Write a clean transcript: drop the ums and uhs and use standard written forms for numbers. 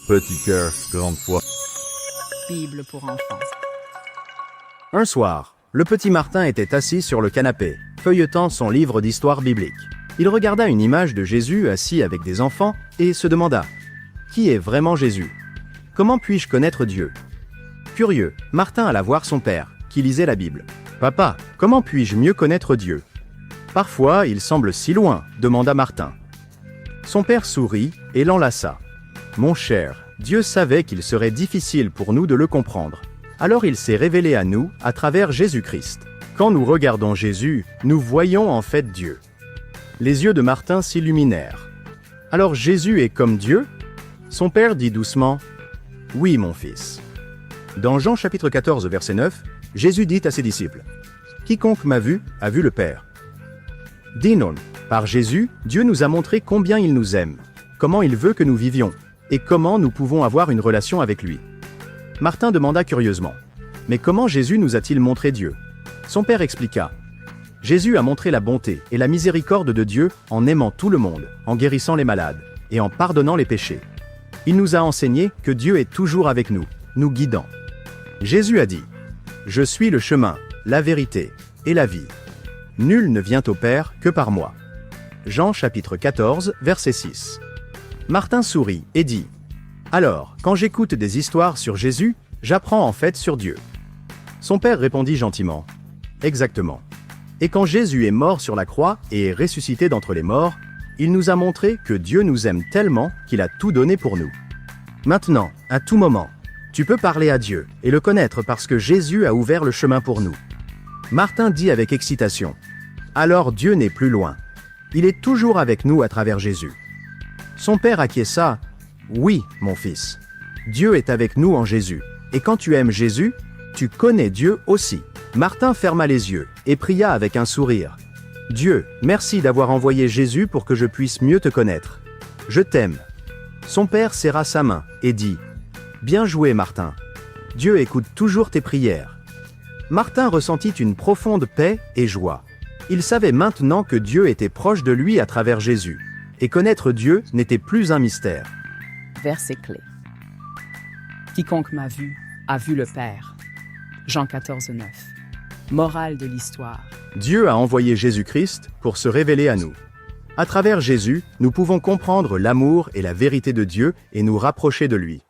Petit cœur, grande foi. Bible pour enfants. Un soir, le petit Martin était assis sur le canapé, feuilletant son livre d'histoire biblique. Il regarda une image de Jésus assis avec des enfants et se demanda « Qui est vraiment Jésus? Comment puis-je connaître Dieu ?» Curieux, Martin alla voir son père, qui lisait la Bible. « Papa, comment puis-je mieux connaître Dieu ?»« Parfois, il semble si loin, » demanda Martin. Son père sourit et l'enlaça. « Mon cher, Dieu savait qu'il serait difficile pour nous de le comprendre. Alors il s'est révélé à nous à travers Jésus-Christ. Quand nous regardons Jésus, nous voyons en fait Dieu. » Les yeux de Martin s'illuminèrent. « Alors Jésus est comme Dieu ?» Son père dit doucement « Oui, mon fils. » Dans Jean chapitre 14, verset 9, Jésus dit à ses disciples « Quiconque m'a vu, a vu le Père. » Dis-nous, par Jésus, Dieu nous a montré combien il nous aime, comment il veut que nous vivions, et comment nous pouvons avoir une relation avec lui. Martin demanda curieusement « Mais comment Jésus nous a-t-il montré Dieu ?» Son père expliqua « Jésus a montré la bonté et la miséricorde de Dieu en aimant tout le monde, en guérissant les malades, et en pardonnant les péchés. Il nous a enseigné que Dieu est toujours avec nous, nous guidant. Jésus a dit « Je suis le chemin, la vérité et la vie. Nul ne vient au Père que par moi. » Jean chapitre 14, verset 6. Martin sourit et dit « Alors, quand j'écoute des histoires sur Jésus, j'apprends en fait sur Dieu. » Son père répondit gentiment « Exactement. Et quand Jésus est mort sur la croix et est ressuscité d'entre les morts, il nous a montré que Dieu nous aime tellement qu'il a tout donné pour nous. Maintenant, à tout moment, tu peux parler à Dieu et le connaître parce que Jésus a ouvert le chemin pour nous. » Martin dit avec excitation « Alors Dieu n'est plus loin. Il est toujours avec nous à travers Jésus. » Son père acquiesça « Oui, mon fils. Dieu est avec nous en Jésus. Et quand tu aimes Jésus, tu connais Dieu aussi. » Martin ferma les yeux et pria avec un sourire. « Dieu, merci d'avoir envoyé Jésus pour que je puisse mieux te connaître. Je t'aime. » Son père serra sa main et dit « Bien joué, Martin. Dieu écoute toujours tes prières. » Martin ressentit une profonde paix et joie. Il savait maintenant que Dieu était proche de lui à travers Jésus. Et connaître Dieu n'était plus un mystère. Verset clé. Quiconque m'a vu, a vu le Père. Jean 14, 9. Morale de l'histoire. Dieu a envoyé Jésus-Christ pour se révéler à nous. À travers Jésus, nous pouvons comprendre l'amour et la vérité de Dieu et nous rapprocher de lui.